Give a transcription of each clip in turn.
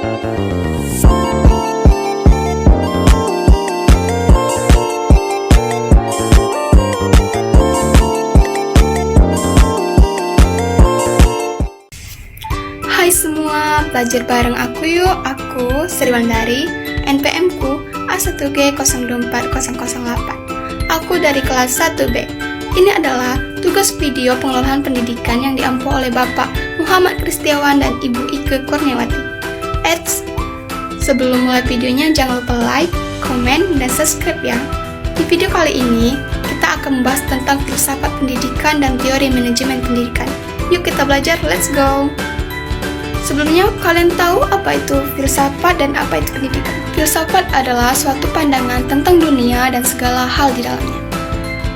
Hai semua, belajar bareng aku yuk. Aku Sri Wandari, NPM ku A1G024008. Aku dari kelas 1B. Ini adalah tugas video pengelolaan pendidikan yang diampu oleh Bapak Muhammad Kristiawan dan Ibu Ike Kurniawati. Sebelum mulai videonya, jangan lupa like, komen, dan subscribe ya. Di video kali ini, kita akan membahas tentang filsafat pendidikan dan teori manajemen pendidikan. Yuk kita belajar, let's go! Sebelumnya, kalian tahu apa itu filsafat dan apa itu pendidikan? Filsafat adalah suatu pandangan tentang dunia dan segala hal di dalamnya.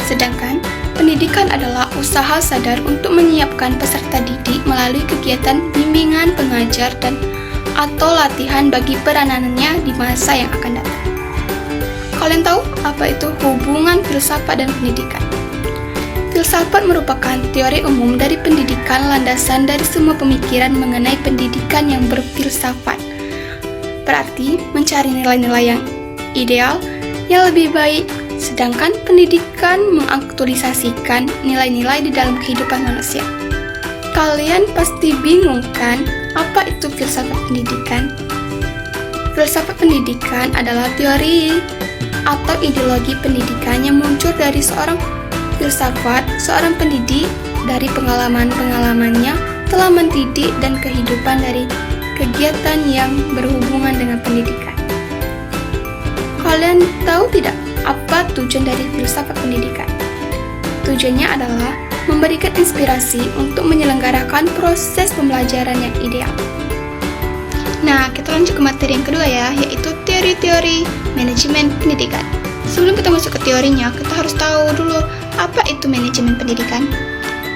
Sedangkan, pendidikan adalah usaha sadar untuk menyiapkan peserta didik melalui kegiatan bimbingan, pengajar, dan atau latihan bagi peranannya di masa yang akan datang. Kalian tahu apa itu hubungan filsafat dan pendidikan? Filsafat merupakan teori umum dari pendidikan, landasan dari semua pemikiran mengenai pendidikan yang berfilsafat. Berarti mencari nilai-nilai yang ideal, yang lebih baik, sedangkan pendidikan mengaktualisasikan nilai-nilai di dalam kehidupan manusia. Kalian pasti bingung kan, apa itu filsafat pendidikan? Filsafat pendidikan adalah teori atau ideologi pendidikan yang muncul dari seorang filsafat, seorang pendidik dari pengalaman-pengalamannya telah mendidik dan kehidupan dari kegiatan yang berhubungan dengan pendidikan. Kalian tahu tidak apa tujuan dari filsafat pendidikan? Tujuannya adalah memberikan inspirasi untuk menyelenggarakan proses pembelajaran yang ideal. Nah, kita lanjut ke materi yang kedua ya, yaitu teori-teori manajemen pendidikan. Sebelum kita masuk ke teorinya, kita harus tahu dulu apa itu manajemen pendidikan.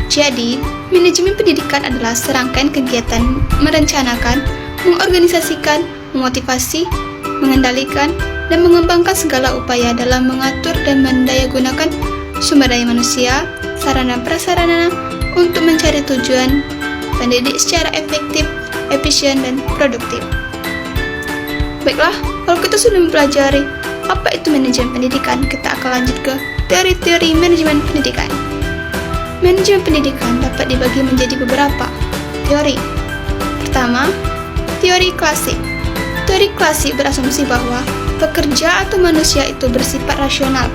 Jadi, manajemen pendidikan adalah serangkaian kegiatan merencanakan, mengorganisasikan, memotivasi, mengendalikan, dan mengembangkan segala upaya dalam mengatur dan mendayagunakan sumber daya manusia, sarana prasarana untuk mencari tujuan pendidik secara efektif, efisien, dan produktif. Baiklah, kalau kita sudah mempelajari apa itu manajemen pendidikan, kita akan lanjut ke teori-teori manajemen pendidikan. Manajemen pendidikan dapat dibagi menjadi beberapa teori. Pertama, teori klasik. Teori klasik berasumsi bahwa pekerja atau manusia itu bersifat rasional,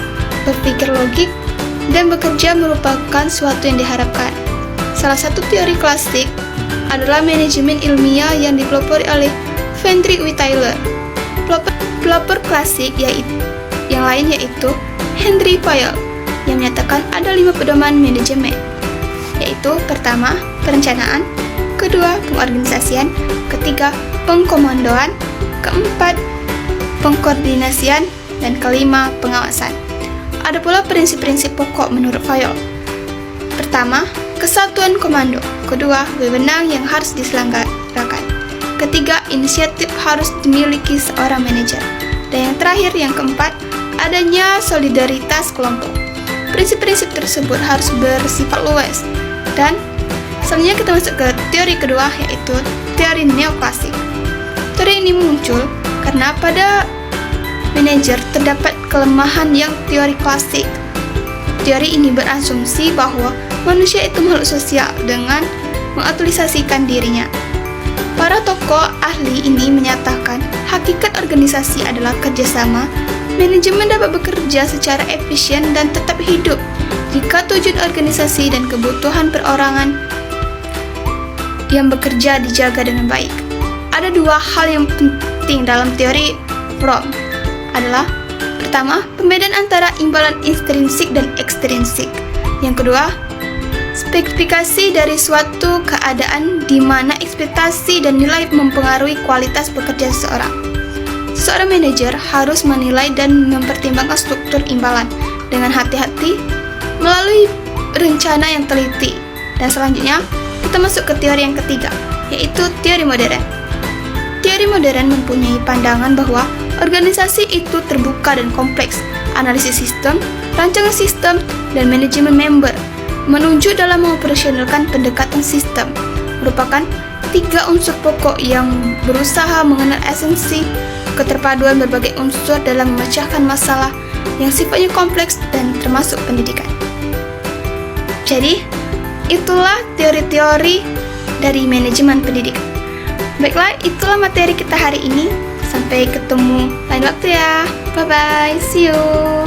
berpikir logik, dan bekerja merupakan suatu yang diharapkan. Salah satu teori klasik adalah manajemen ilmiah yang dipelopori oleh Frederick W. Tyler. Pelopor klasik yang lain yaitu Henry Fayol yang menyatakan ada 5 pedoman manajemen, yaitu pertama, perencanaan, kedua, pengorganisasian, ketiga, pengkomandoan, keempat, pengkoordinasian, dan kelima, pengawasan. Ada pula prinsip-prinsip pokok menurut Fayol. Pertama, kesatuan komando. Kedua, wewenang yang harus diselenggarakan. Ketiga, inisiatif harus dimiliki seorang manajer. Dan yang terakhir, yang keempat, adanya solidaritas kelompok. Prinsip-prinsip tersebut harus bersifat luas. Dan selanjutnya kita masuk ke teori kedua, yaitu teori neoklasik. Teori ini muncul karena pada manajer terdapat kelemahan yang teori klasik. Teori ini berasumsi bahwa manusia itu makhluk sosial dengan mengaktualisasikan dirinya. Para tokoh ahli ini menyatakan hakikat organisasi adalah kerjasama. Manajemen dapat bekerja secara efisien dan tetap hidup jika tujuan organisasi dan kebutuhan perorangan yang bekerja dijaga dengan baik. Ada 2 hal yang penting dalam teori Fromm adalah pertama, pembedaan antara imbalan intrinsik dan ekstrinsik. Yang kedua, spesifikasi dari suatu keadaan di mana ekspektasi dan nilai mempengaruhi kualitas bekerja seseorang. Seorang manajer harus menilai dan mempertimbangkan struktur imbalan dengan hati-hati melalui rencana yang teliti. Dan selanjutnya, kita masuk ke teori yang ketiga, yaitu teori modern. Teori modern mempunyai pandangan bahwa organisasi itu terbuka dan kompleks. Analisis sistem, rancangan sistem, dan manajemen member menunjuk dalam mengoperasionalkan pendekatan sistem merupakan Tiga unsur pokok yang berusaha mengenal esensi keterpaduan berbagai unsur dalam memecahkan masalah yang sifatnya kompleks dan termasuk pendidikan. Jadi, itulah teori-teori dari manajemen pendidikan. Baiklah, itulah materi kita hari ini. Sampai ketemu lain waktu ya. Bye-bye, see you.